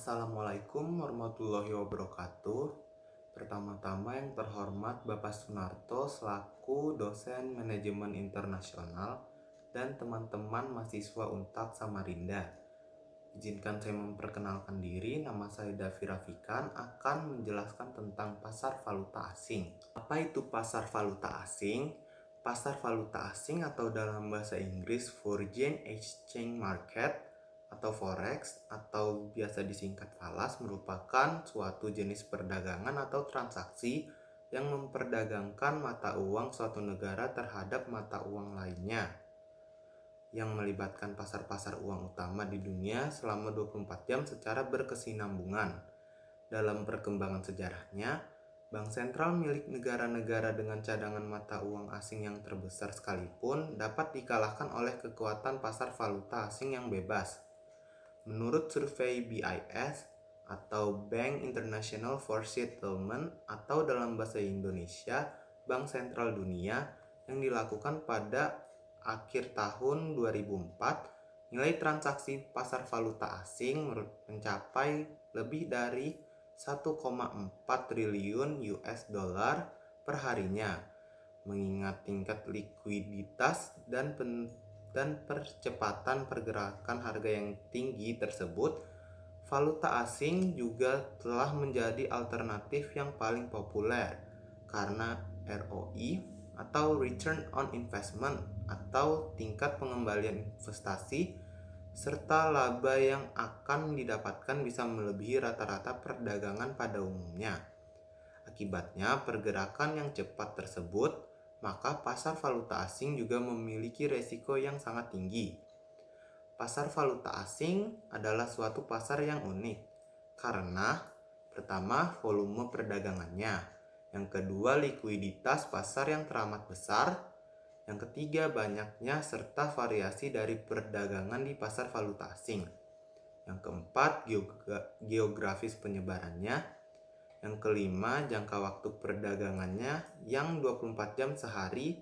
Assalamualaikum warahmatullahi wabarakatuh. Pertama-tama yang terhormat Bapak Sunarto selaku dosen manajemen internasional dan teman-teman mahasiswa Untak Samarinda. Izinkan saya memperkenalkan diri, nama saya Davi Rafikan akan menjelaskan tentang pasar valuta asing. Apa itu pasar valuta asing? Pasar valuta asing atau dalam bahasa Inggris Foreign Exchange Market atau Forex atau biasa disingkat FALAS merupakan suatu jenis perdagangan atau transaksi yang memperdagangkan mata uang suatu negara terhadap mata uang lainnya yang melibatkan pasar-pasar uang utama di dunia selama 24 jam secara berkesinambungan. Dalam perkembangan sejarahnya, bank sentral milik negara-negara dengan cadangan mata uang asing yang terbesar sekalipun dapat dikalahkan oleh kekuatan pasar valuta asing yang bebas. Menurut survei BIS atau Bank International for Settlement atau dalam bahasa Indonesia Bank Sentral Dunia yang dilakukan pada akhir tahun 2004, nilai transaksi pasar valuta asing mencapai lebih dari 1,4 triliun US dollar per harinya. Mengingat tingkat likuiditas dan percepatan pergerakan harga yang tinggi tersebut, valuta asing juga telah menjadi alternatif yang paling populer karena ROI atau Return on Investment atau tingkat pengembalian investasi serta laba yang akan didapatkan bisa melebihi rata-rata perdagangan pada umumnya. Akibatnya, pergerakan yang cepat tersebut, maka pasar valuta asing juga memiliki resiko yang sangat tinggi. Pasar valuta asing adalah suatu pasar yang unik karena pertama, volume perdagangannya, yang kedua, likuiditas pasar yang teramat besar, yang ketiga, banyaknya serta variasi dari perdagangan di pasar valuta asing, yang keempat, geografis penyebarannya, yang kelima, jangka waktu perdagangannya yang 24 jam sehari.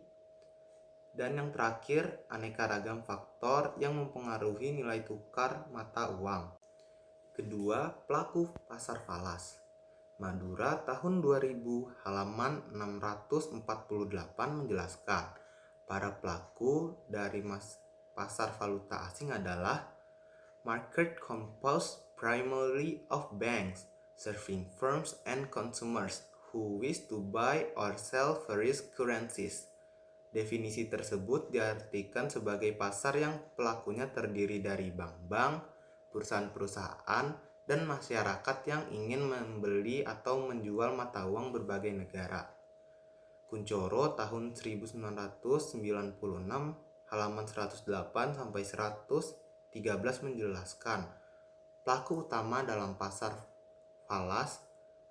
Dan yang terakhir, aneka ragam faktor yang mempengaruhi nilai tukar mata uang. Kedua, pelaku pasar falas. Madura tahun 2000 halaman 648 menjelaskan, para pelaku dari pasar valuta asing adalah market composed primarily of banks, serving firms and consumers who wish to buy or sell various currencies. Definisi tersebut diartikan sebagai pasar yang pelakunya terdiri dari bank-bank, perusahaan-perusahaan, dan masyarakat yang ingin membeli atau menjual mata uang berbagai negara. Kuncoro tahun 1996 halaman 108 sampai 113 menjelaskan, pelaku utama dalam pasar falas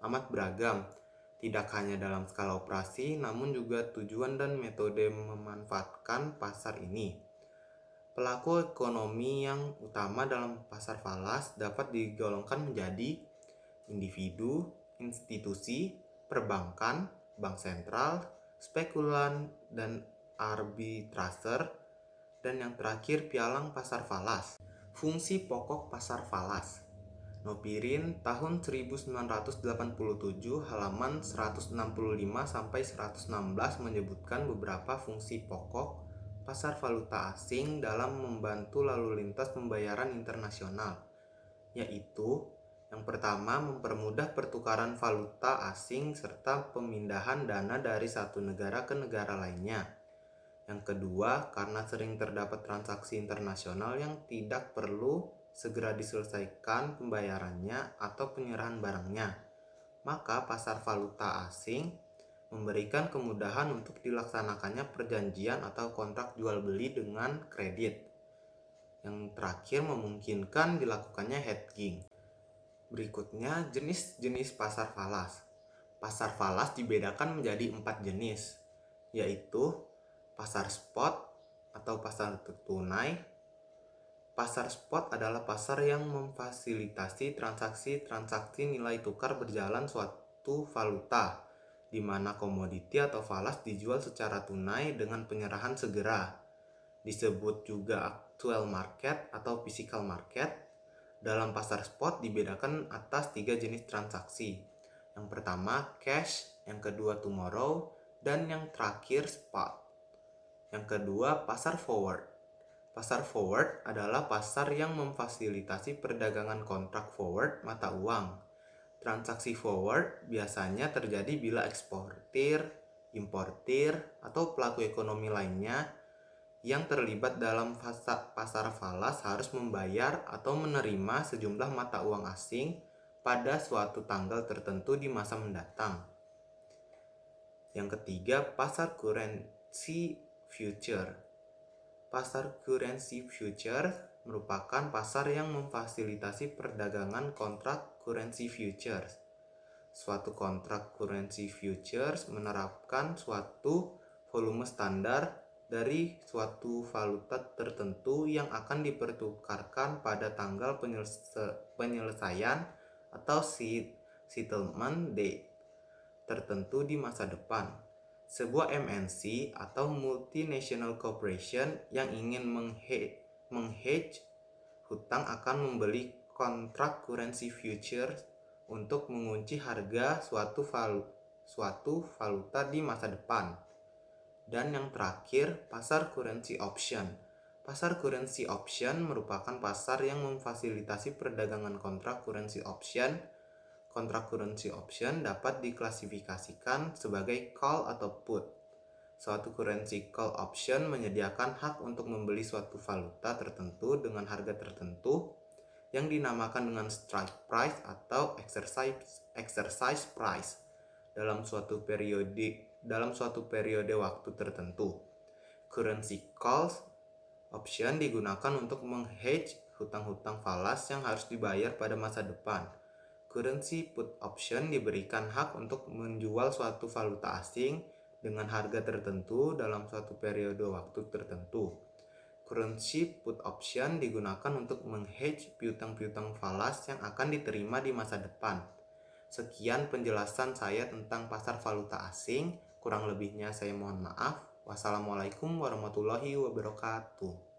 amat beragam, tidak hanya dalam skala operasi, namun juga tujuan dan metode memanfaatkan pasar ini. Pelaku ekonomi yang utama dalam pasar falas dapat digolongkan menjadi individu, institusi, perbankan, bank sentral, spekulan, dan arbitraser, dan yang terakhir pialang pasar falas. Fungsi pokok pasar falas. Nopirin tahun 1987 halaman 165 sampai 116 menyebutkan beberapa fungsi pokok pasar valuta asing dalam membantu lalu lintas pembayaran internasional, yaitu yang pertama, mempermudah pertukaran valuta asing serta pemindahan dana dari satu negara ke negara lainnya. Yang kedua, karena sering terdapat transaksi internasional yang tidak perlu segera diselesaikan pembayarannya atau penyerahan barangnya, maka pasar valuta asing memberikan kemudahan untuk dilaksanakannya perjanjian atau kontrak jual beli dengan kredit. Yang terakhir, memungkinkan dilakukannya hedging. Berikutnya, jenis-jenis pasar falas. Pasar falas dibedakan menjadi 4 jenis, yaitu pasar spot atau pasar tunai. Pasar spot adalah pasar yang memfasilitasi transaksi nilai tukar berjalan suatu valuta, di mana komoditi atau falas dijual secara tunai dengan penyerahan segera. Disebut juga actual market atau physical market. Dalam pasar spot dibedakan atas 3 jenis transaksi. Yang pertama cash, yang kedua tomorrow, dan yang terakhir spot. Yang kedua pasar forward. Pasar forward adalah pasar yang memfasilitasi perdagangan kontrak forward mata uang. Transaksi forward biasanya terjadi bila eksportir, importir, atau pelaku ekonomi lainnya yang terlibat dalam pasar falas harus membayar atau menerima sejumlah mata uang asing pada suatu tanggal tertentu di masa mendatang. Yang ketiga, pasar currency future. Pasar currency future merupakan pasar yang memfasilitasi perdagangan kontrak currency futures. Suatu kontrak currency futures menerapkan suatu volume standar dari suatu valuta tertentu yang akan dipertukarkan pada tanggal penyelesaian atau settlement date tertentu di masa depan. Sebuah MNC atau multinational corporation yang ingin menghedge hutang akan membeli kontrak currency futures untuk mengunci harga suatu valuta di masa depan. Dan yang terakhir, pasar currency option. Pasar currency option merupakan pasar yang memfasilitasi perdagangan kontrak currency option. Kontrak currency option dapat diklasifikasikan sebagai call atau put. Suatu currency call option menyediakan hak untuk membeli suatu valuta tertentu dengan harga tertentu yang dinamakan dengan strike price atau exercise price dalam suatu periode waktu tertentu. Currency call option digunakan untuk menghedge hutang-hutang falas yang harus dibayar pada masa depan. Currency put option diberikan hak untuk menjual suatu valuta asing dengan harga tertentu dalam suatu periode waktu tertentu. Currency put option digunakan untuk menghedge piutang-piutang falas yang akan diterima di masa depan. Sekian penjelasan saya tentang pasar valuta asing. Kurang lebihnya saya mohon maaf. Wassalamualaikum warahmatullahi wabarakatuh.